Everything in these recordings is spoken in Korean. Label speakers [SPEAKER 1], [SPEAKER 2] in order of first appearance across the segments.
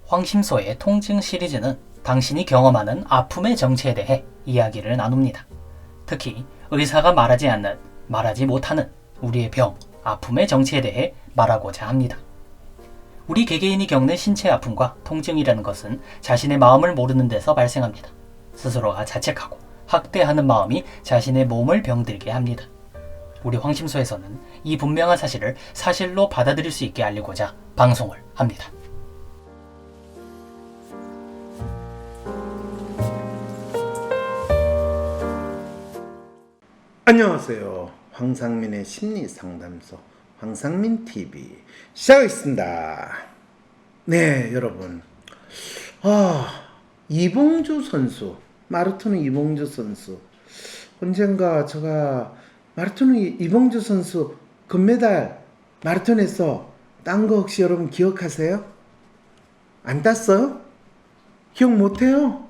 [SPEAKER 1] 황심소의 통증 시리즈는 당신이 경험하는 아픔의 정체에 대해 이야기를 나눕니다. 특히 의사가 말하지 않는, 말하지 못하는 우리의 병, 아픔의 정체에 대해 말하고자 합니다. 우리 개개인이 겪는 신체 아픔과 통증이라는 것은 자신의 마음을 모르는 데서 발생합니다. 스스로가 자책하고 학대하는 마음이 자신의 몸을 병들게 합니다. 우리 황심소에서는 이 분명한 사실을 사실로 받아들일 수 있게 알리고자 방송을 합니다.
[SPEAKER 2] 안녕하세요. 황상민의 심리상담소 황상민TV 시작하겠습니다. 네, 여러분. 이봉주 선수, 마라톤의 이봉주 선수. 언젠가 제가 마라톤의 이봉주 선수 금메달 마라톤에서 딴 거 혹시 여러분 기억하세요? 안 땄어요? 기억 못해요?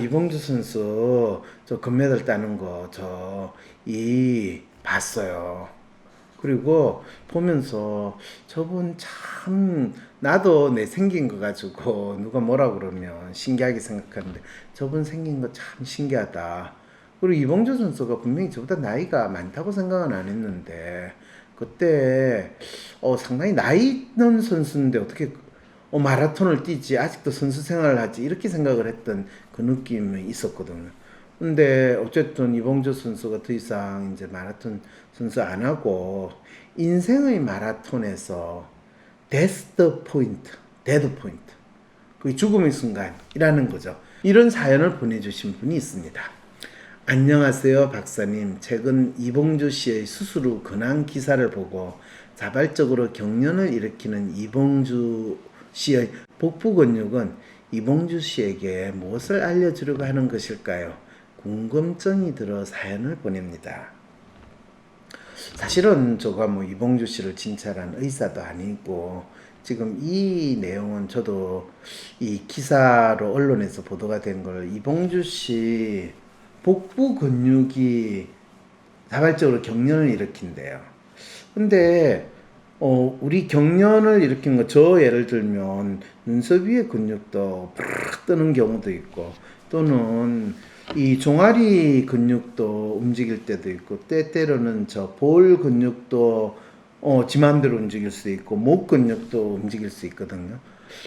[SPEAKER 2] 이봉주 선수 저 금메달 따는 거 봤어요. 그리고 보면서 저분 참 나도 내 생긴 거 가지고 누가 뭐라 그러면 신기하게 생각하는데 저분 생긴 거 참 신기하다. 그리고 이봉주 선수가 분명히 저보다 나이가 많다고 생각은 안 했는데 그때 상당히 나이 있는 선수인데 어떻게 마라톤을 뛰지 아직도 선수 생활을 하지 이렇게 생각을 했던 그 느낌이 있었거든요. 근데 어쨌든 이봉주 선수가 더 이상 이제 마라톤 선수 안 하고 인생의 마라톤에서 데드 포인트, 그 죽음의 순간이라는 거죠. 이런 사연을 보내주신 분이 있습니다. 안녕하세요 박사님. 최근 이봉주 씨의 수술 후 근황 기사를 보고 자발적으로 경련을 일으키는 이봉주 씨의 복부 근육은 이봉주 씨에게 무엇을 알려주려고 하는 것일까요? 궁금증이 들어 사연을 보냅니다. 사실은 제가 이봉주 씨를 진찰한 의사도 아니고 지금 이 내용은 저도 이 기사로 언론에서 보도가 된 걸 이봉주 씨 복부 근육이 자발적으로 경련을 일으킨대요. 근데 우리 경련을 일으킨 거, 저 예를 들면 눈썹 위의 근육도 푸르륵 뜨는 경우도 있고 또는 이 종아리 근육도 움직일 때도 있고 때때로는 저 볼 근육도 지 마음대로 움직일 수 있고 목 근육도 움직일 수 있거든요.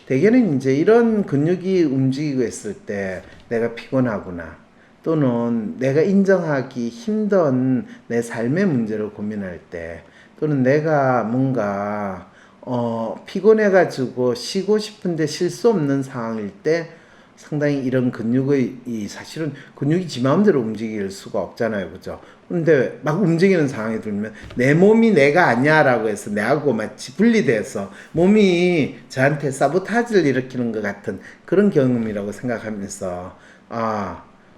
[SPEAKER 2] 대개는 이제 이런 근육이 움직이고 있을 때 내가 피곤하구나 또는 내가 인정하기 힘든 내 삶의 문제를 고민할 때 또는 내가 뭔가 피곤해가지고 쉬고 싶은데 쉴 수 없는 상황일 때 상당히 이런 근육의 사실은 근육이 지 마음대로 움직일 수가 없잖아요, 그죠? 근데 막 움직이는 상황이 들면 내 몸이 내가 아니야 라고 해서 내하고 마치 분리돼서 몸이 저한테 사보타지를 일으키는 것 같은 그런 경험이라고 생각하면서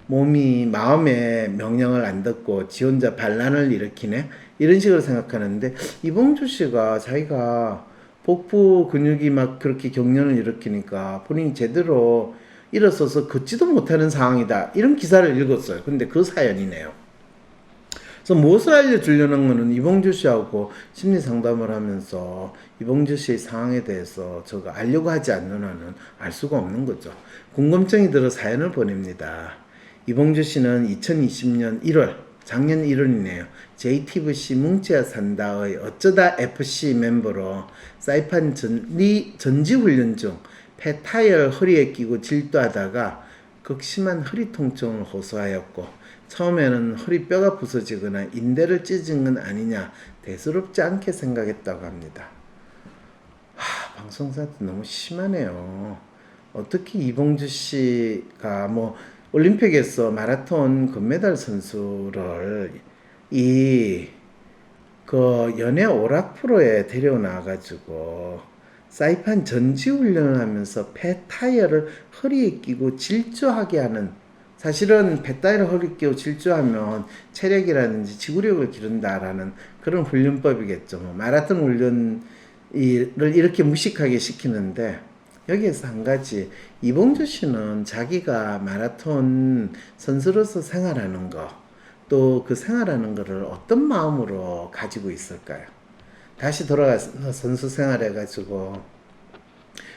[SPEAKER 2] 몸이 마음의 명령을 안 듣고 지 혼자 반란을 일으키네? 이런 식으로 생각하는데 이봉주 씨가 자기가 복부 근육이 막 그렇게 경련을 일으키니까 본인이 제대로 일어서서 걷지도 못하는 상황이다. 이런 기사를 읽었어요. 근데 그 사연이네요. 그래서 무엇을 알려주려는 거는 이봉주 씨하고 심리 상담을 하면서 이봉주 씨의 상황에 대해서 제가 알려고 하지 않는 한은 알 수가 없는 거죠. 궁금증이 들어 사연을 보냅니다. 이봉주 씨는 2020년 1월, 작년 1월이네요. JTBC 뭉쳐야 산다의 어쩌다 FC 멤버로 사이판 전지훈련 중 폐타이어를 허리에 끼고 질도하다가 극심한 허리 통증을 호소하였고 처음에는 허리뼈가 부서지거나 인대를 찢은 건 아니냐 대수롭지 않게 생각했다고 합니다. 방송사도 너무 심하네요. 어떻게 이봉주 씨가 올림픽에서 마라톤 금메달 선수를 연예 오락 프로에 데려나가지고 사이판 전지훈련을 하면서 폐타이어를 허리에 끼고 질주하게 하는, 사실은 폐타이어를 허리에 끼고 질주하면 체력이라든지 지구력을 기른다라는 그런 훈련법이겠죠. 마라톤 훈련을 이렇게 무식하게 시키는데 여기에서 한 가지, 이봉주 씨는 자기가 마라톤 선수로서 생활하는 거, 또 그 생활하는 거를 어떤 마음으로 가지고 있을까요? 다시 돌아가서 선수 생활해가지고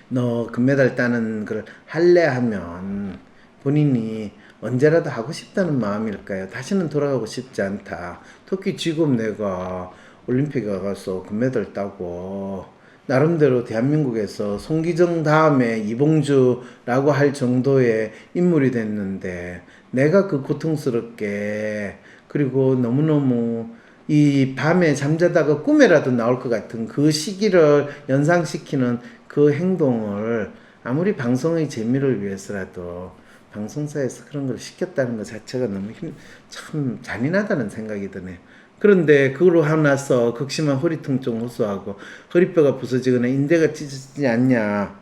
[SPEAKER 2] 너 금메달 따는 걸 할래 하면 본인이 언제라도 하고 싶다는 마음일까요? 다시는 돌아가고 싶지 않다. 특히 지금 내가 올림픽에 가서 금메달 따고 나름대로 대한민국에서 송기정 다음에 이봉주라고 할 정도의 인물이 됐는데 내가 그 고통스럽게 그리고 너무너무 이 밤에 잠자다가 꿈에라도 나올 것 같은 그 시기를 연상시키는 그 행동을 아무리 방송의 재미를 위해서라도 방송사에서 그런 걸 시켰다는 것 자체가 너무 참 잔인하다는 생각이 드네요. 그런데 그걸로 하고 나서 극심한 허리 통증 호소하고 허리뼈가 부서지거나 인대가 찢어지지 않냐.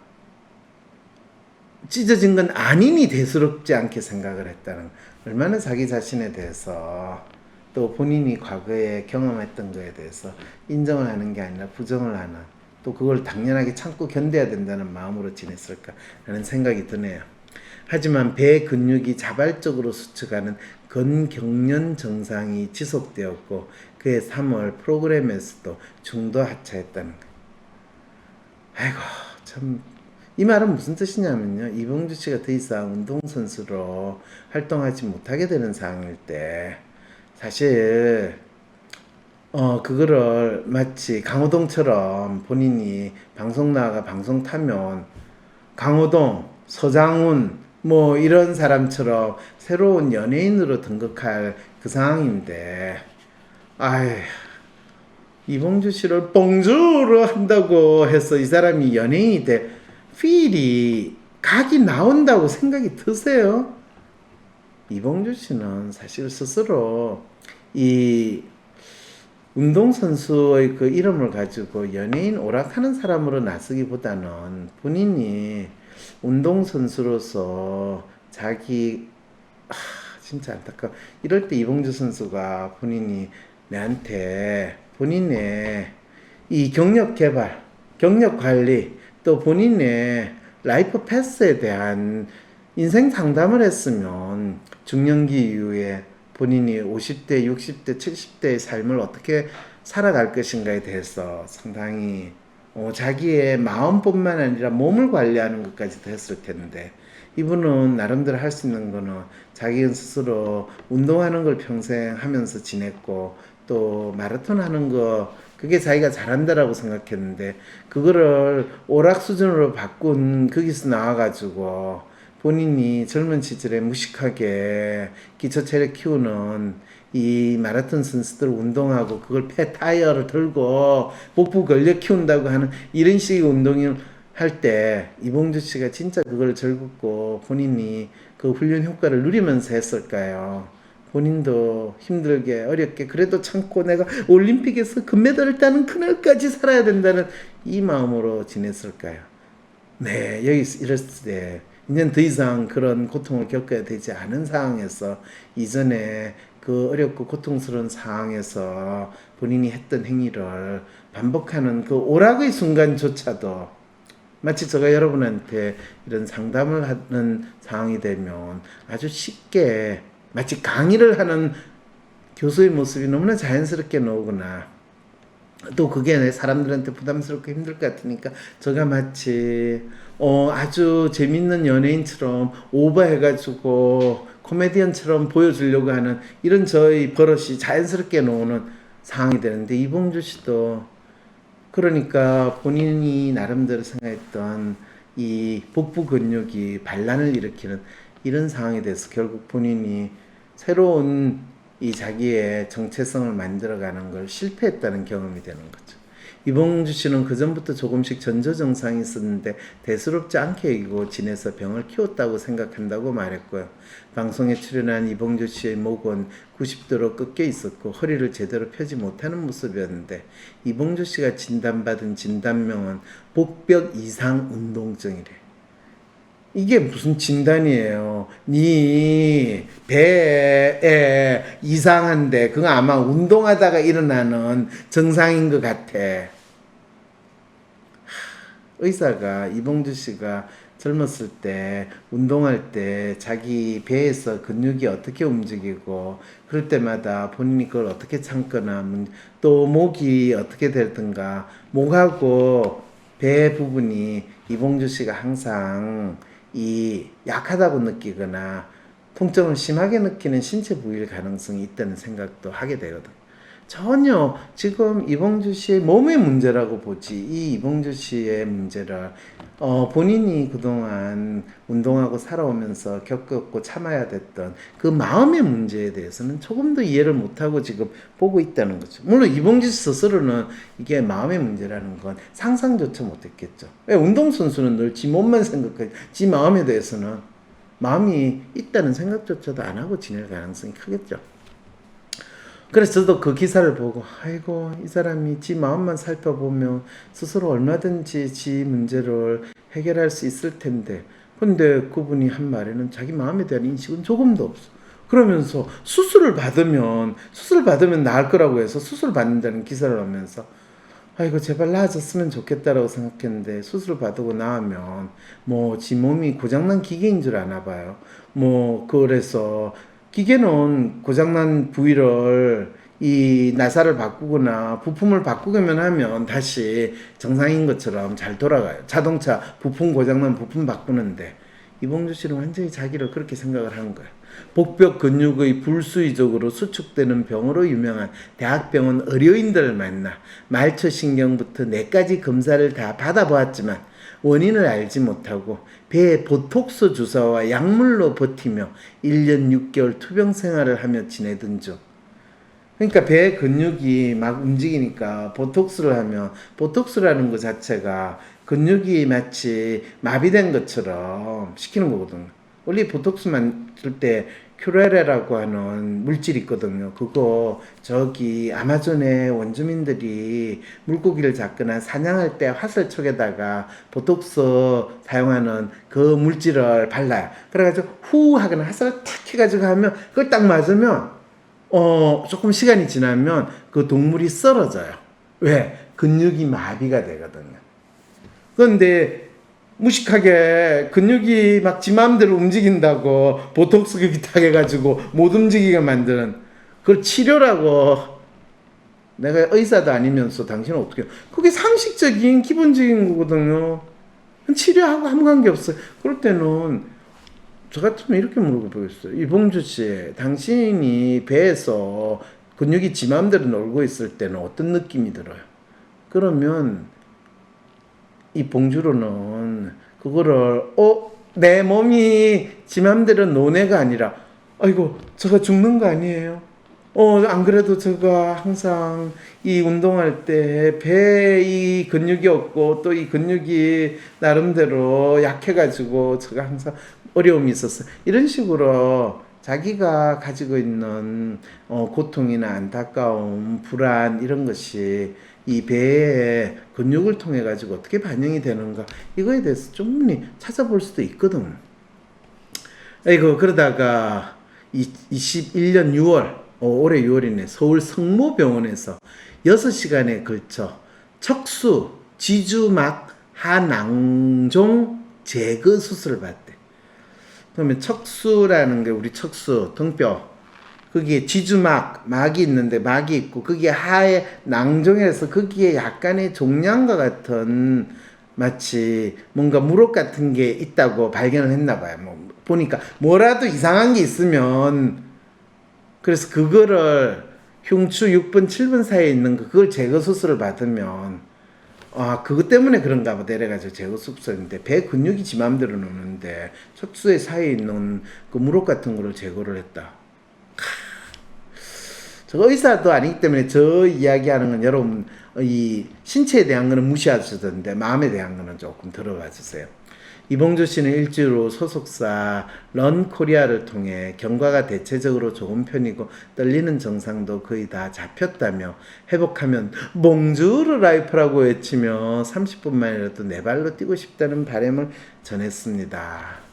[SPEAKER 2] 찢어진 건 아니니 대수롭지 않게 생각을 했다는 얼마나 자기 자신에 대해서 또 본인이 과거에 경험했던 거에 대해서 인정을 하는 게 아니라 부정을 하는 또 그걸 당연하게 참고 견뎌야 된다는 마음으로 지냈을까라는 생각이 드네요. 하지만 배 근육이 자발적으로 수축하는 근경련 증상이 지속되었고 그해 3월 프로그램에서도 중도 하차했다는 거예요. 아이고 참 이 말은 무슨 뜻이냐면요. 이봉주 씨가 더 이상 운동선수로 활동하지 못하게 되는 상황일 때 사실 그거를 마치 강호동처럼 본인이 방송 나가 방송 타면 강호동, 서장훈 뭐 이런 사람처럼 새로운 연예인으로 등극할 그 상황인데 아이 이봉주 씨를 뽕주로 한다고 해서 이 사람이 연예인이 돼 필이 각이 나온다고 생각이 드세요? 이봉주 씨는 사실 스스로 이 운동선수의 그 이름을 가지고 연예인 오락하는 사람으로 나서기보다는 본인이 운동선수로서 자기 진짜 안타까워. 이럴 때 이봉주 선수가 본인이 내한테 본인의 이 경력 개발, 경력 관리, 또 본인의 라이프 패스에 대한 인생 상담을 했으면 중년기 이후에 본인이 50대, 60대, 70대의 삶을 어떻게 살아갈 것인가에 대해서 상당히 자기의 마음뿐만 아니라 몸을 관리하는 것까지도 했을 텐데 이분은 나름대로 할 수 있는 거는 자기 스스로 운동하는 걸 평생 하면서 지냈고 또 마라톤 하는 거 그게 자기가 잘한다라고 생각했는데 그거를 오락 수준으로 바꾼 거기서 나와가지고 본인이 젊은 시절에 무식하게 기초 체력 키우는 이 마라톤 선수들 운동하고 그걸 폐 타이어를 들고 복부 근력 키운다고 하는 이런 식의 운동을 할 때 이봉주 씨가 진짜 그걸 즐겁고 본인이 그 훈련 효과를 누리면서 했을까요? 본인도 힘들게 어렵게 그래도 참고 내가 올림픽에서 금메달을 따는 그날까지 살아야 된다는 이 마음으로 지냈을까요? 네, 여기 이랬을 때 이제는 더 이상 그런 고통을 겪어야 되지 않은 상황에서 이전에 그 어렵고 고통스러운 상황에서 본인이 했던 행위를 반복하는 그 오락의 순간조차도 마치 제가 여러분한테 이런 상담을 하는 상황이 되면 아주 쉽게 마치 강의를 하는 교수의 모습이 너무나 자연스럽게 나오구나. 또 그게 사람들한테 부담스럽고 힘들 것 같으니까 제가 마치 아주 재밌는 연예인처럼 오버해가지고 코미디언처럼 보여주려고 하는 이런 저의 버릇이 자연스럽게 나오는 상황이 되는데 이봉주 씨도 그러니까 본인이 나름대로 생각했던 이 복부 근육이 반란을 일으키는 이런 상황에 대해서 결국 본인이 새로운 이 자기의 정체성을 만들어가는 걸 실패했다는 경험이 되는 거죠. 이봉주 씨는 그전부터 조금씩 전조증상이 있었는데 대수롭지 않게 이기고 지내서 병을 키웠다고 생각한다고 말했고요. 방송에 출연한 이봉주 씨의 목은 90도로 꺾여 있었고 허리를 제대로 펴지 못하는 모습이었는데 이봉주 씨가 진단받은 진단명은 복벽 이상 운동증이래. 이게 무슨 진단이에요? 네 배에 이상한데 그거 아마 운동하다가 일어나는 증상인 것 같아. 의사가 이봉주 씨가 젊었을 때 운동할 때 자기 배에서 근육이 어떻게 움직이고 그럴 때마다 본인이 그걸 어떻게 참거나 또 목이 어떻게 되든가 목하고 배 부분이 이봉주 씨가 항상 이 약하다고 느끼거나 통증을 심하게 느끼는 신체 부위일 가능성이 있다는 생각도 하게 되거든. 전혀 지금 이봉주 씨의 몸의 문제라고 보지, 이 이봉주 씨의 문제를 본인이 그동안 운동하고 살아오면서 겪었고 참아야 됐던 그 마음의 문제에 대해서는 조금 더 이해를 못하고 지금 보고 있다는 거죠. 물론 이봉주 씨 스스로는 이게 마음의 문제라는 건 상상조차 못했겠죠. 왜 운동선수는 늘 지 몸만 생각하지 지 마음에 대해서는 마음이 있다는 생각조차도 안 하고 지낼 가능성이 크겠죠. 그래서 저도 그 기사를 보고 아이고 이 사람이 지 마음만 살펴보면 스스로 얼마든지 지 문제를 해결할 수 있을 텐데, 근데 그분이 한 말에는 자기 마음에 대한 인식은 조금도 없어. 그러면서 수술을 받으면 나을 거라고 해서 수술 받는다는 기사를 하면서 아이고 제발 나아졌으면 좋겠다라고 생각했는데, 수술을 받고 나면 뭐 지 몸이 고장난 기계인 줄 아나 봐요. 뭐 그래서 기계는 고장난 부위를 이 나사를 바꾸거나 부품을 바꾸기만 하면 다시 정상인 것처럼 잘 돌아가요. 자동차 부품 고장난 부품 바꾸는데 이봉주 씨는 완전히 자기를 그렇게 생각을 하는 거예요. 복벽 근육의 불수의적으로 수축되는 병으로 유명한 대학병원 의료인들을 만나 말초신경부터 뇌까지 검사를 다 받아보았지만 원인을 알지 못하고 배에 보톡스 주사와 약물로 버티며 1년 6개월 투병 생활을 하며 지내던 중, 그러니까 배 근육이 막 움직이니까 보톡스를 하면, 보톡스라는 것 자체가 근육이 마치 마비된 것처럼 시키는 거거든요. 원래 보톡스만 쓸 때 큐레레라고 하는 물질이 있거든요. 그거 저기 아마존의 원주민들이 물고기를 잡거나 사냥할 때 화살촉에다가 보톡스 사용하는 그 물질을 발라요. 그래가지고 후 하거나 화살을 탁 해가지고 하면 그걸 딱 맞으면 조금 시간이 지나면 그 동물이 쓰러져요. 왜? 근육이 마비가 되거든요. 그런데 무식하게 근육이 막 지 마음대로 움직인다고 보톡스 딱 해가지고 못 움직이게 만드는 그걸 치료라고. 내가 의사도 아니면서 당신은 어떻게, 그게 상식적인 기본적인 거거든요. 치료하고 아무 관계 없어요. 그럴 때는 저 같으면 이렇게 물어보겠어요. 이봉주 씨, 당신이 배에서 근육이 지 마음대로 놀고 있을 때는 어떤 느낌이 들어요? 그러면 이 봉주로는 그거를 내 몸이 지 맘대로 노네가 아니라 아이고 저가 죽는 거 아니에요? 안 그래도 제가 항상 이 운동할 때 배에 이 근육이 없고 또 이 근육이 나름대로 약해가지고 제가 항상 어려움이 있었어요. 이런 식으로 자기가 가지고 있는 고통이나 안타까움, 불안 이런 것이 이 배의 근육을 통해 가지고 어떻게 반영이 되는가, 이거에 대해서 충분히 찾아볼 수도 있거든. 아이고 그러다가 21년 6월 올해 6월이네, 서울 성모병원에서 6시간에 걸쳐 척수 지주막 하낭종 제거 수술을 받대. 그러면 척수라는 게 우리 척수 등뼈, 거기에 지주막이 있는데 막이 있고 거기에 하에 낭종해서 거기에 약간의 종양과 같은 마치 뭔가 물혹 같은 게 있다고 발견을 했나 봐요. 뭐 보니까 뭐라도 이상한 게 있으면, 그래서 그거를 흉추 6분 7분 사이에 있는 거 그걸 제거 수술을 받으면 그것 때문에 그런가 보다 이래가지고 제거 수술인데, 배 근육이 지 맘대로 노는데 척수의 사이에 있는 그 물혹 같은 거를 제거를 했다. 저 의사도 아니기 때문에 저 이야기하는 건 여러분 이 신체에 대한 거는 무시하시던데 마음에 대한 거는 조금 들어봐 주세요. 이봉주 씨는 일주일 후 소속사 런코리아를 통해 경과가 대체적으로 좋은 편이고 떨리는 증상도 거의 다 잡혔다며 회복하면 봉주르 라이프라고 외치며 30분만이라도 내 발로 뛰고 싶다는 바람을 전했습니다.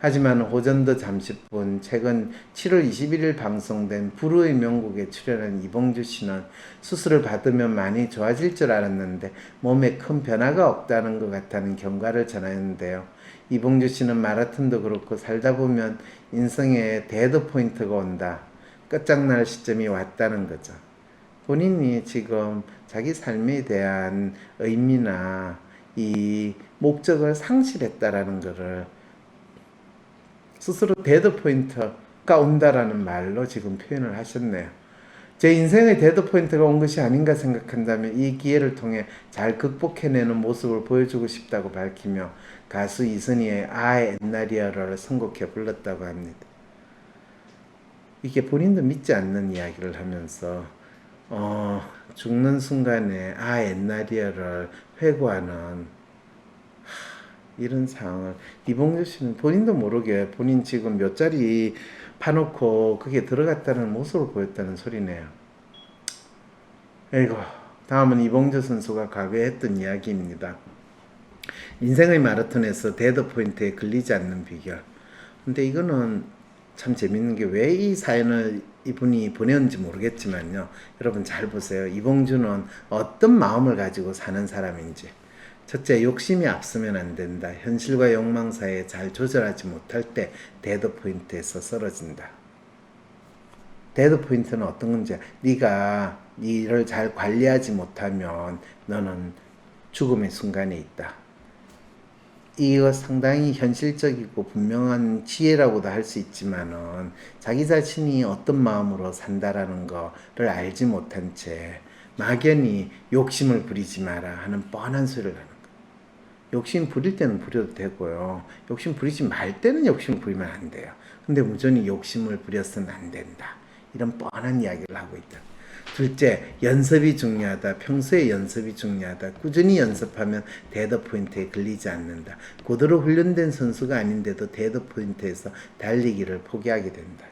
[SPEAKER 2] 하지만 호전도 잠시뿐. 최근 7월 21일 방송된 불후의 명곡에 출연한 이봉주 씨는 수술을 받으면 많이 좋아질 줄 알았는데 몸에 큰 변화가 없다는 것 같다는 경과를 전하는데요. 이봉주 씨는 마라톤도 그렇고 살다 보면 인생에 데드 포인트가 온다, 끝장날 시점이 왔다는 거죠. 본인이 지금 자기 삶에 대한 의미나 이 목적을 상실했다라는 것을 스스로 데드 포인트가 온다라는 말로 지금 표현을 하셨네요. 제 인생의 데드 포인트가 온 것이 아닌가 생각한다면 이 기회를 통해 잘 극복해내는 모습을 보여주고 싶다고 밝히며 가수 이선희의 아 옛날이야를 선곡해 불렀다고 합니다. 이게 본인도 믿지 않는 이야기를 하면서 죽는 순간에 아 옛날이야를 회고하는 이런 상황을 이봉주 씨는 본인도 모르게 본인 지금 몇 자리 파놓고 그게 들어갔다는 모습을 보였다는 소리네요. 에이고, 다음은 이봉주 선수가 과거에 했던 이야기입니다. 인생의 마라톤에서 데드 포인트에 걸리지 않는 비결. 근데 이거는 참 재밌는 게 왜 이 사연을 이분이 보냈는지 모르겠지만요. 여러분 잘 보세요. 이봉주는 어떤 마음을 가지고 사는 사람인지. 첫째, 욕심이 앞서면 안 된다. 현실과 욕망 사이에 잘 조절하지 못할 때 데드 포인트에서 쓰러진다. 데드 포인트는 어떤 건지, 네가 일을 잘 관리하지 못하면 너는 죽음의 순간에 있다. 이거 상당히 현실적이고 분명한 지혜라고도 할 수 있지만은 자기 자신이 어떤 마음으로 산다라는 거를 알지 못한 채 막연히 욕심을 부리지 마라 하는 뻔한 소리를 하는 거예요. 욕심 부릴 때는 부려도 되고요. 욕심 부리지 말 때는 욕심 부리면 안 돼요. 근데 무전히 욕심을 부려서는 안 된다. 이런 뻔한 이야기를 하고 있다. 둘째, 연습이 중요하다. 평소에 연습이 중요하다. 꾸준히 연습하면 데드 포인트에 걸리지 않는다. 고도로 훈련된 선수가 아닌데도 데드 포인트에서 달리기를 포기하게 된다.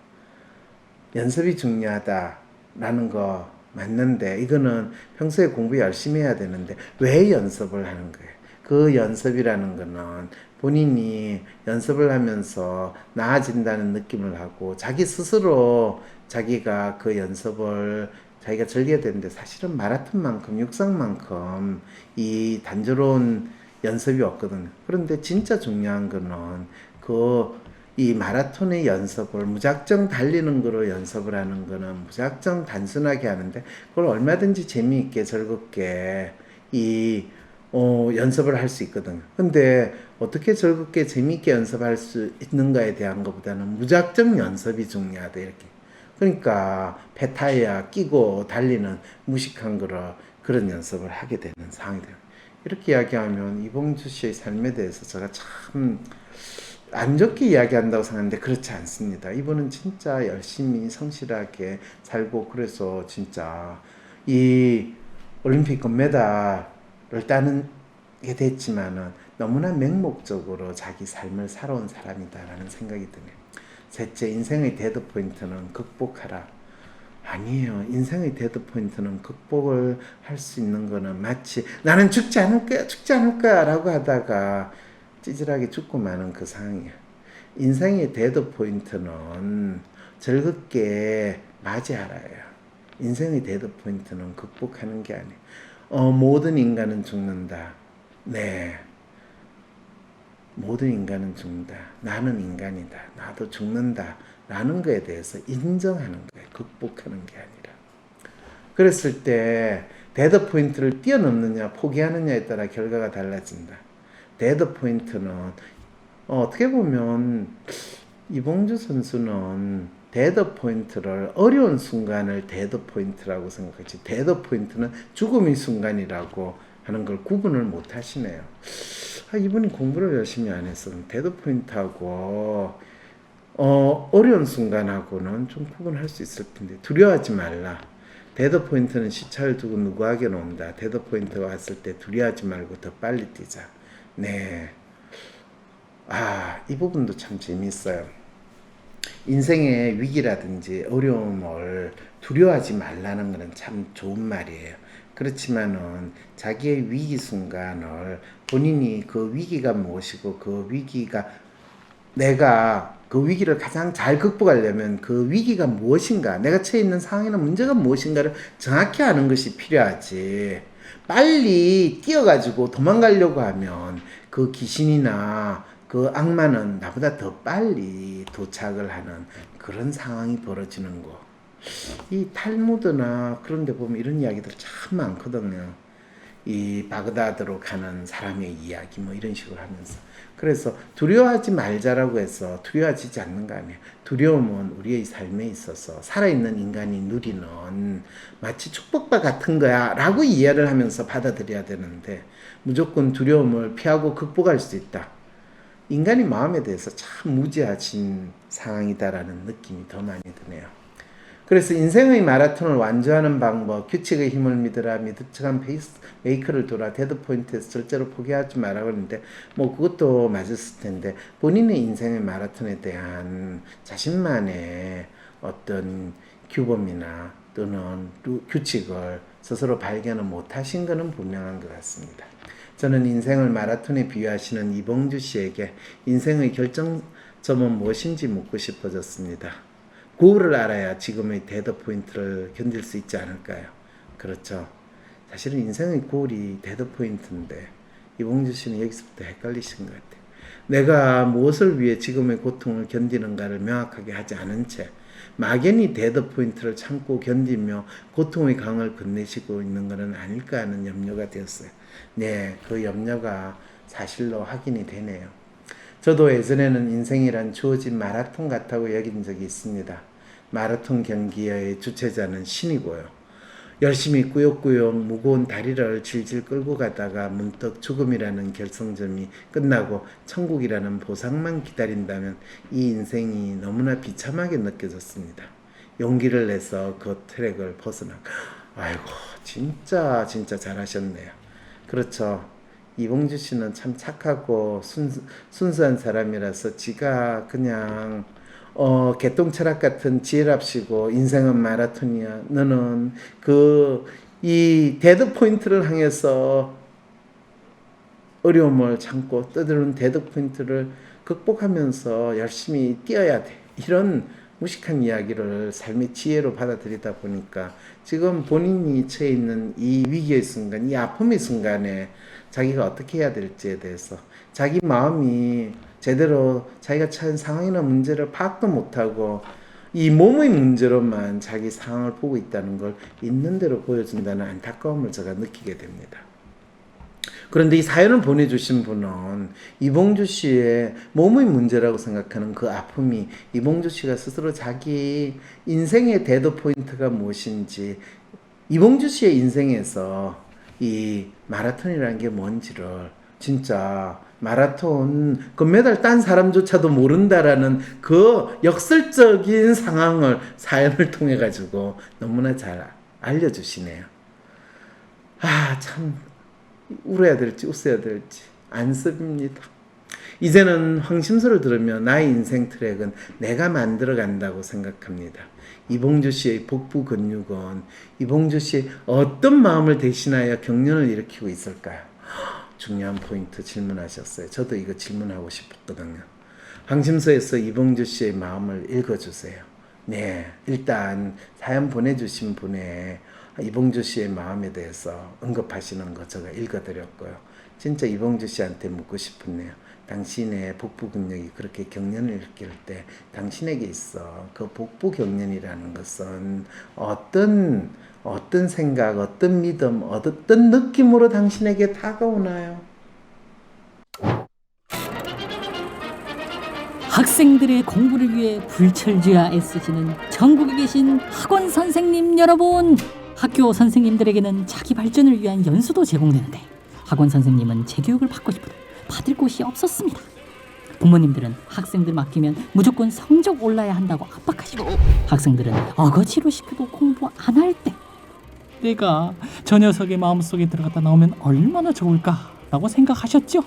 [SPEAKER 2] 연습이 중요하다라는 거 맞는데 이거는 평소에 공부 열심히 해야 되는데 왜 연습을 하는 거예요? 그 연습이라는 거는 본인이 연습을 하면서 나아진다는 느낌을 하고 자기 스스로 자기가 그 연습을 자기가 즐겨야 되는데 사실은 마라톤만큼 육상만큼 이 단조로운 연습이 없거든요. 그런데 진짜 중요한 거는 이 마라톤의 연습을 무작정 달리는 거로 연습을 하는 거는 무작정 단순하게 하는데 그걸 얼마든지 재미있게 즐겁게 연습을 할 수 있거든요. 근데 어떻게 즐겁게 재미있게 연습할 수 있는가에 대한 것보다는 무작정 연습이 중요하다 이렇게. 그러니까 폐타이어 끼고 달리는 무식한 거로 그런 연습을 하게 되는 상황이 돼요. 이렇게 이야기하면 이봉주 씨의 삶에 대해서 제가 참 안 좋게 이야기한다고 생각하는데 그렇지 않습니다. 이분은 진짜 열심히 성실하게 살고 그래서 진짜 이 올림픽 금메달을 따는 게 됐지만은 너무나 맹목적으로 자기 삶을 살아온 사람이다라는 생각이 드네요. 셋째, 인생의 데드 포인트는 극복하라. 아니에요. 인생의 데드 포인트는 극복을 할 수 있는 거는 마치 나는 죽지 않을 거야 라고 하다가 찌질하게 죽고 마는 그 상황이야. 인생의 데드 포인트는 즐겁게 맞이하라예요. 인생의 데드 포인트는 극복하는 게 아니에요. 모든 인간은 죽는다. 네. 모든 인간은 죽는다. 나는 인간이다. 나도 죽는다. 라는 거에 대해서 인정하는 거예요. 극복하는 게 아니라. 그랬을 때 데드 포인트를 뛰어넘느냐 포기하느냐에 따라 결과가 달라진다. 데드 포인트는 어떻게 보면 이봉주 선수는 데드 포인트를 어려운 순간을 데드 포인트라고 생각하지 데드 포인트는 죽음의 순간이라고 하는 걸 구분을 못 하시네요. 이분이 공부를 열심히 안 해서 데드 포인트하고 어려운 순간하고는 좀 구분할 수 있을 텐데 두려워하지 말라. 데드 포인트는 시차를 두고 누구에게 온다. 데드 포인트가 왔을 때 두려워하지 말고 더 빨리 뛰자. 네. 이 부분도 참 재미있어요. 인생의 위기라든지 어려움을 두려워하지 말라는 것은 참 좋은 말이에요. 그렇지만은 자기의 위기 순간을 본인이 그 위기가 무엇이고 그 위기가 내가 그 위기를 가장 잘 극복하려면 그 위기가 무엇인가 내가 처해 있는 상황이나 문제가 무엇인가를 정확히 아는 것이 필요하지. 빨리 뛰어가지고 도망가려고 하면 그 귀신이나 그 악마는 나보다 더 빨리 도착을 하는 그런 상황이 벌어지는 거. 이 탈무드나 그런 데 보면 이런 이야기들 참 많거든요. 이 바그다드로 가는 사람의 이야기 뭐 이런 식으로 하면서 그래서 두려워하지 말자라고 해서 두려워하지 않는 거 아니에요. 두려움은 우리의 삶에 있어서 살아있는 인간이 누리는 마치 축복과 같은 거야 라고 이해를 하면서 받아들여야 되는데 무조건 두려움을 피하고 극복할 수 있다. 인간이 마음에 대해서 참 무지하신 상황이다라는 느낌이 더 많이 드네요. 그래서 인생의 마라톤을 완주하는 방법, 규칙의 힘을 믿으라, 미드측한 페이스메이커를 돌아, 데드포인트에서 절대로 포기하지 말라고 했는데 뭐 그것도 맞았을 텐데 본인의 인생의 마라톤에 대한 자신만의 어떤 규범이나 또는 규칙을 스스로 발견을 못하신 것은 분명한 것 같습니다. 저는 인생을 마라톤에 비유하시는 이봉주 씨에게 인생의 결정점은 무엇인지 묻고 싶어졌습니다. 고울을 알아야 지금의 데드 포인트를 견딜 수 있지 않을까요? 그렇죠. 사실은 인생의 고울이 데드 포인트인데 이봉주 씨는 여기서부터 헷갈리신 것 같아요. 내가 무엇을 위해 지금의 고통을 견디는가를 명확하게 하지 않은 채 막연히 데드 포인트를 참고 견디며 고통의 강을 건네시고 있는 것은 아닐까 하는 염려가 되었어요. 네, 그 염려가 사실로 확인이 되네요. 저도 예전에는 인생이란 주어진 마라톤 같다고 여긴 적이 있습니다. 마라톤 경기의 주최자는 신이고요. 열심히 꾸역꾸역 무거운 다리를 질질 끌고 가다가 문득 죽음이라는 결승점이 끝나고 천국이라는 보상만 기다린다면 이 인생이 너무나 비참하게 느껴졌습니다. 용기를 내서 그 트랙을 아이고 진짜 잘하셨네요. 그렇죠. 이봉주 씨는 참 착하고 순수한 사람이라서 지가 그냥 개똥 철학 같은 지혜랍시고 인생은 마라톤이야. 너는 이 데드 포인트를 향해서 어려움을 참고 떠드는 데드 포인트를 극복하면서 열심히 뛰어야 돼. 이런 무식한 이야기를 삶의 지혜로 받아들이다 보니까 지금 본인이 처해 있는 이 위기의 순간, 이 아픔의 순간에 자기가 어떻게 해야 될지에 대해서 자기 마음이 제대로 자기가 처한 상황이나 문제를 파악도 못하고 이 몸의 문제로만 자기 상황을 보고 있다는 걸 있는 대로 보여준다는 안타까움을 제가 느끼게 됩니다. 그런데 이 사연을 보내주신 분은 이봉주 씨의 몸의 문제라고 생각하는 그 아픔이 이봉주 씨가 스스로 자기 인생의 데드 포인트가 무엇인지 이봉주 씨의 인생에서 이 마라톤이라는 게 뭔지를 진짜 마라톤 금메달 딴 사람조차도 모른다라는 그 역설적인 상황을 사연을 통해 가지고 너무나 잘 알려주시네요. 참 울어야 될지 웃어야 될지 안습입니다. 이제는 황심소를 들으며 나의 인생 트랙은 내가 만들어 간다고 생각합니다. 이봉주 씨의 복부 근육은 이봉주 씨의 어떤 마음을 대신하여 경련을 일으키고 있을까요? 중요한 포인트 질문하셨어요. 저도 이거 질문하고 싶었거든요. 황심소에서 이봉주 씨의 마음을 읽어주세요. 네, 일단 사연 보내주신 분의 이봉주 씨의 마음에 대해서 언급하시는 거 제가 읽어드렸고요. 진짜 이봉주 씨한테 묻고 싶었네요. 당신의 복부 근육이 그렇게 경련을 일으킬 때 당신에게 있어 그 복부 경련이라는 것은 어떤 생각, 어떤 믿음, 어떤 느낌으로 당신에게 다가오나요?
[SPEAKER 3] 학생들의 공부를 위해 불철주야 애쓰시는 전국에 계신 학원 선생님 여러분! 학교 선생님들에게는 자기 발전을 위한 연수도 제공되는데 학원 선생님은 재교육을 받고 싶어도 받을 곳이 없었습니다. 부모님들은 학생들 맡기면 무조건 성적 올라야 한다고 압박하시고 학생들은 어거지로 시켜도 공부 안 할 때 내가 저 녀석의 마음속에 들어갔다 나오면 얼마나 좋을까라고 생각하셨죠?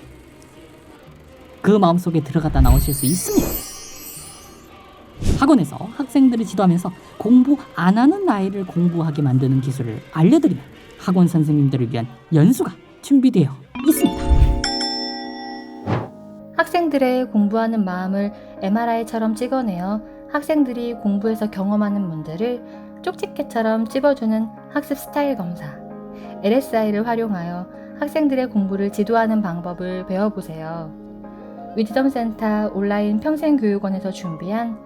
[SPEAKER 3] 그 마음속에 들어갔다 나오실 수 있습니다. 학원에서 학생들을 지도하면서 공부 안 하는 아이를 공부하게 만드는 기술을 알려드리면 학원 선생님들을 위한 연수가 준비되어 있습니다.
[SPEAKER 4] 학생들의 공부하는 마음을 MRI처럼 찍어내어 학생들이 공부에서 경험하는 문제를 쪽집게처럼 찝어주는 학습 스타일 검사 LSI를 활용하여 학생들의 공부를 지도하는 방법을 배워보세요. 위즈덤센터 온라인 평생교육원에서 준비한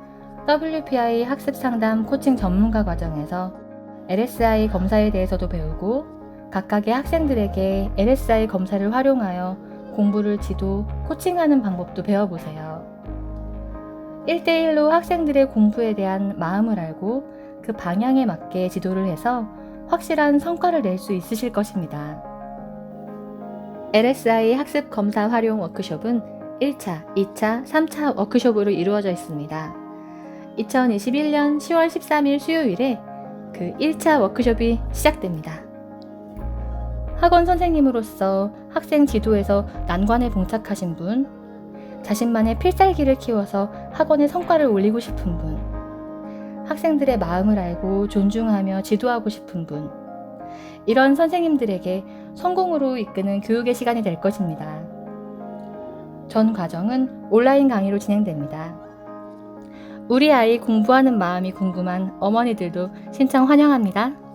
[SPEAKER 4] WPI 학습상담 코칭 전문가 과정에서 LSI 검사에 대해서도 배우고 각각의 학생들에게 LSI 검사를 활용하여 공부를 지도, 코칭하는 방법도 배워보세요. 1대1로 학생들의 공부에 대한 마음을 알고 그 방향에 맞게 지도를 해서 확실한 성과를 낼 수 있으실 것입니다. LSI 학습 검사 활용 워크숍은 1차, 2차, 3차 워크숍으로 이루어져 있습니다. 2021년 10월 13일 수요일에 그 1차 워크숍이 시작됩니다. 학원 선생님으로서 학생 지도에서 난관에 봉착하신 분, 자신만의 필살기를 키워서 학원의 성과를 올리고 싶은 분, 학생들의 마음을 알고 존중하며 지도하고 싶은 분, 이런 선생님들에게 성공으로 이끄는 교육의 시간이 될 것입니다. 전 과정은 온라인 강의로 진행됩니다. 우리 아이 공부하는 마음이 궁금한 어머니들도 신청 환영합니다.